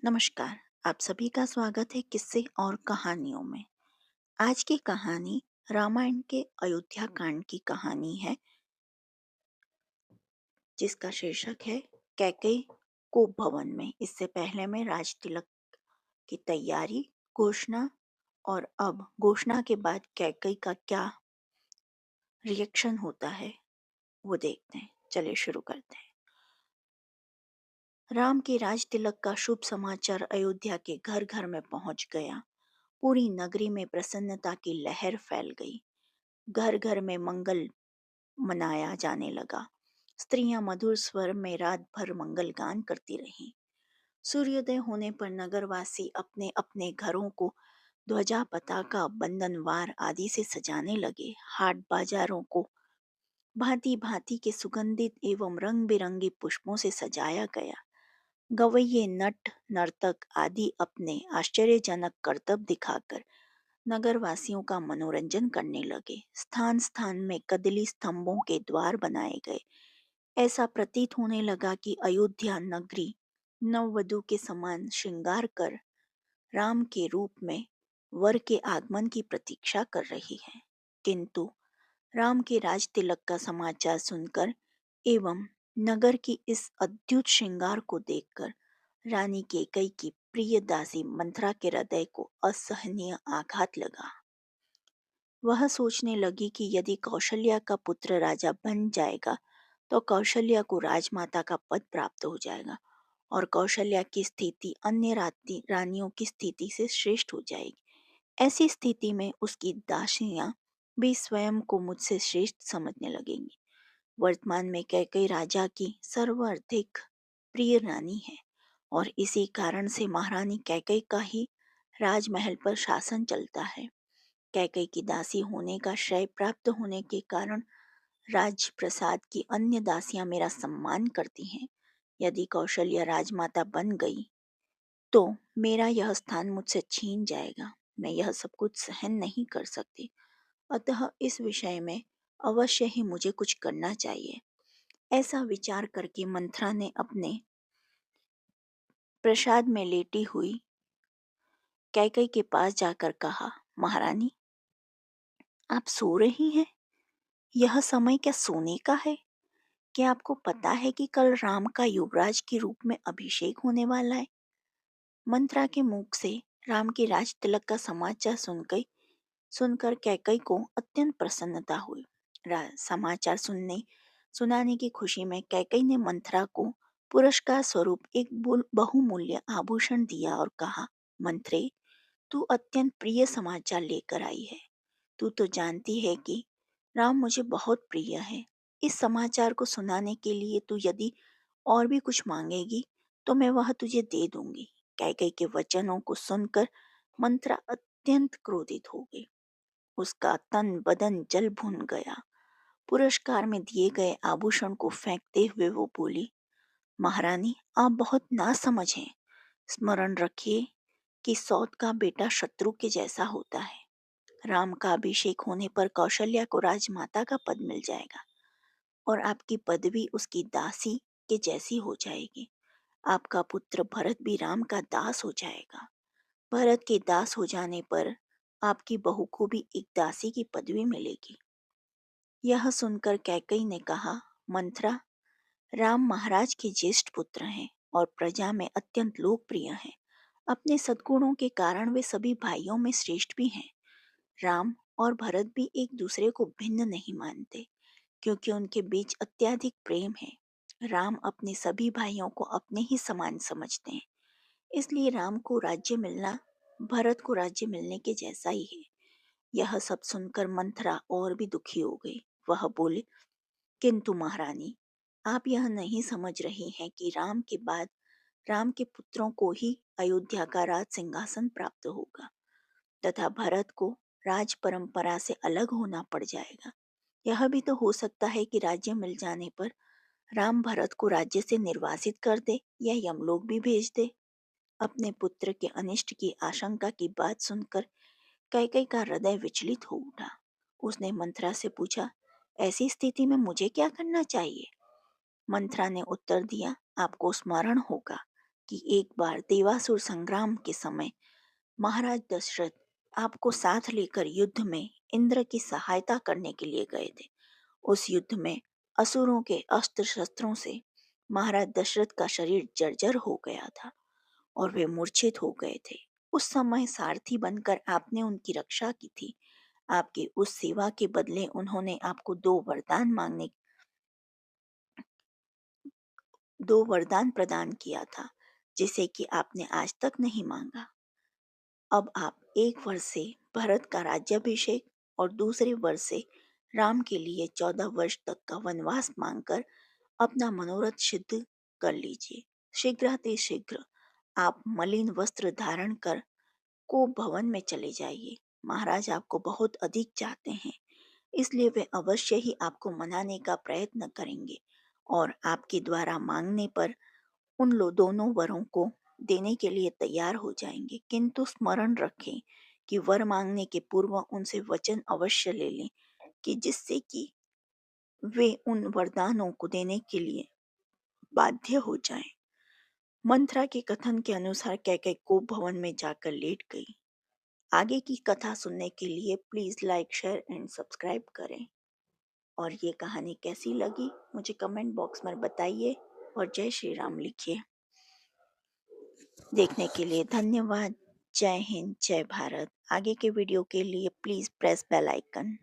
नमस्कार। आप सभी का स्वागत है किस्से और कहानियों में। आज की कहानी रामायण के अयोध्या कांड की कहानी है, जिसका शीर्षक है कैकेयी को भवन में। इससे पहले मैं राज तिलक की तैयारी, घोषणा और अब घोषणा के बाद कैकेयी का क्या रिएक्शन होता है वो देखते हैं। चलिए शुरू करते हैं। राम के राज तिलक का शुभ समाचार अयोध्या के घर घर में पहुंच गया। पूरी नगरी में प्रसन्नता की लहर फैल गई। घर घर में मंगल मनाया जाने लगा। स्त्रियां मधुर स्वर में रात भर मंगल गान करती रहीं। सूर्योदय होने पर नगरवासी अपने अपने घरों को ध्वजा पताका बंधनवार आदि से सजाने लगे। हाट बाजारों को भांति भांति के सुगंधित एवं रंग बिरंगे पुष्पों से सजाया गया। गवैये नट नर्तक आदि अपने आश्चर्यजनक करतब दिखाकर नगरवासियों का मनोरंजन करने लगे। स्थान स्थान में कदली स्तंभों के द्वार बनाए गए। ऐसा प्रतीत होने लगा कि अयोध्या नगरी नववधु के समान श्रृंगार कर राम के रूप में वर के आगमन की प्रतीक्षा कर रही है। किंतु राम के राज तिलक का समाचार सुनकर एवं नगर की इस अद्भुत श्रृंगार को देखकर रानी कैकेयी की प्रिय दासी मंथरा के हृदय को असहनीय आघात लगा। वह सोचने लगी कि यदि कौशल्या का पुत्र राजा बन जाएगा तो कौशल्या को राजमाता का पद प्राप्त हो जाएगा और कौशल्या की स्थिति अन्य रानियों की स्थिति से श्रेष्ठ हो जाएगी। ऐसी स्थिति में उसकी दासियां भी स्वयं को मुझसे श्रेष्ठ समझने लगेंगी। वर्तमान में कैकेयी राजा की सर्वाधिक प्रिय रानी है और इसी कारण से महारानी कैकेयी का ही राजमहल पर शासन चलता है। कैकेयी की दासी होने का श्रेय प्राप्त होने के कारण राजप्रसाद की अन्य दासियां मेरा सम्मान करती हैं। यदि कौशल्या राजमाता बन गई तो मेरा यह स्थान मुझसे छीन जाएगा। मैं यह सब कुछ सहन नहीं कर सकती, अतः इस विषय में अवश्य ही मुझे कुछ करना चाहिए। ऐसा विचार करके मंथरा ने अपने प्रसाद में लेटी हुई कैकेयी के पास जाकर कहा, महारानी, आप सो रही हैं? यह समय क्या सोने का है? क्या आपको पता है कि कल राम का युवराज के रूप में अभिषेक होने वाला है? मंत्रा के मुख से राम के राज तिलक का समाचार सुनकर कैकेयी को अत्यंत प्रसन्नता हुई। समाचार सुनाने की खुशी में कैकेयी ने मंथरा को पुरस्कार स्वरूप एक बहुमूल्य आभूषण दिया और कहा, मंत्रे, तू अत्यंत प्रिय समाचार लेकर आई है। तू तो जानती है कि राम मुझे बहुत प्रिय है। इस समाचार को सुनाने के लिए तू यदि और भी कुछ मांगेगी तो मैं वह तुझे दे दूंगी। कैकेयी के वचनों को सुनकर मंत्रा अत्यंत क्रोधित हो गई। उसका तन बदन जल भुन गया। पुरस्कार में दिए गए आभूषण को फेंकते हुए वो बोली, महारानी, आप बहुत नासमझ हैं। स्मरण रखिए कि सौत का बेटा शत्रु के जैसा होता है। राम का अभिषेक होने पर कौशल्या को राजमाता का पद मिल जाएगा और आपकी पदवी उसकी दासी के जैसी हो जाएगी। आपका पुत्र भरत भी राम का दास हो जाएगा। भरत के दास हो जाने पर आपकी बहू को भी एक दासी की पदवी मिलेगी। यह सुनकर कैकेयी ने कहा, मंथरा, राम महाराज के ज्येष्ठ पुत्र हैं और प्रजा में अत्यंत लोकप्रिय हैं। अपने सद्गुणों के कारण वे सभी भाइयों में श्रेष्ठ भी हैं। राम और भरत भी एक दूसरे को भिन्न नहीं मानते, क्योंकि उनके बीच अत्यधिक प्रेम है। राम अपने सभी भाइयों को अपने ही समान समझते हैं, इसलिए राम को राज्य मिलना भरत को राज्य मिलने के जैसा ही है। यह सब सुनकर मंथरा और भी दुखी हो गई। वह बोले, किंतु महारानी, आप यह नहीं समझ रही हैं कि राम के बाद राम के पुत्रों को ही अयोध्या का राज सिंहासन प्राप्त होगा तथा भरत को राज परंपरा से अलग होना पड़ जाएगा। यह भी तो हो सकता है कि राज्य मिल जाने पर राम भरत को राज्य से निर्वासित कर दे या यमलोक भी भेज दे। अपने पुत्र के अनिष्ट की आशंका की बात सुनकर कैकेयी का हृदय विचलित हो उठा। उसने मंथरा से पूछा, ऐसी स्थिति में मुझे क्या करना चाहिए? मंथरा ने उत्तर दिया, आपको स्मरण होगा कि एक बार देवासुर संग्राम के समय महाराज दशरथ आपको साथ लेकर युद्ध में इंद्र की सहायता करने के लिए गए थे। उस युद्ध में असुरों के अस्त्र शस्त्रों से महाराज दशरथ का शरीर जर्जर हो गया था और वे मूर्छित हो गए थे। उस समय सारथी बनकर आपने उनकी रक्षा की थी। आपकी उस सेवा के बदले उन्होंने आपको दो वरदान प्रदान किया था, जिसे कि आपने आज तक नहीं मांगा। अब आप एक वर्ष से भरत का राज्याभिषेक और दूसरे वर्ष से राम के लिए 14 वर्ष तक का वनवास मांगकर अपना मनोरथ सिद्ध कर लीजिए। शीघ्रातिशीघ्र आप मलिन वस्त्र धारण कर कोप भवन में चले जाइए। महाराज आपको बहुत अधिक चाहते हैं, इसलिए वे अवश्य ही आपको मनाने का प्रयत्न करेंगे और आपके द्वारा मांगने पर उन दोनों वरों को देने के लिए तैयार हो जाएंगे। किंतु स्मरण रखें कि वर मांगने के पूर्व उनसे वचन अवश्य ले लें कि जिससे कि वे उन वरदानों को देने के लिए बाध्य हो जाएं। मंत्रा के कथन के अनुसार कैकेयी कोप भवन में जाकर लेट गई। आगे की कथा सुनने के लिए please like share and subscribe करें। और ये कहानी कैसी लगी मुझे कमेंट बॉक्स में बताइए और जय श्री राम लिखिए। देखने के लिए धन्यवाद। जय हिंद, जय भारत। आगे के वीडियो के लिए प्लीज प्रेस बेल आइकन।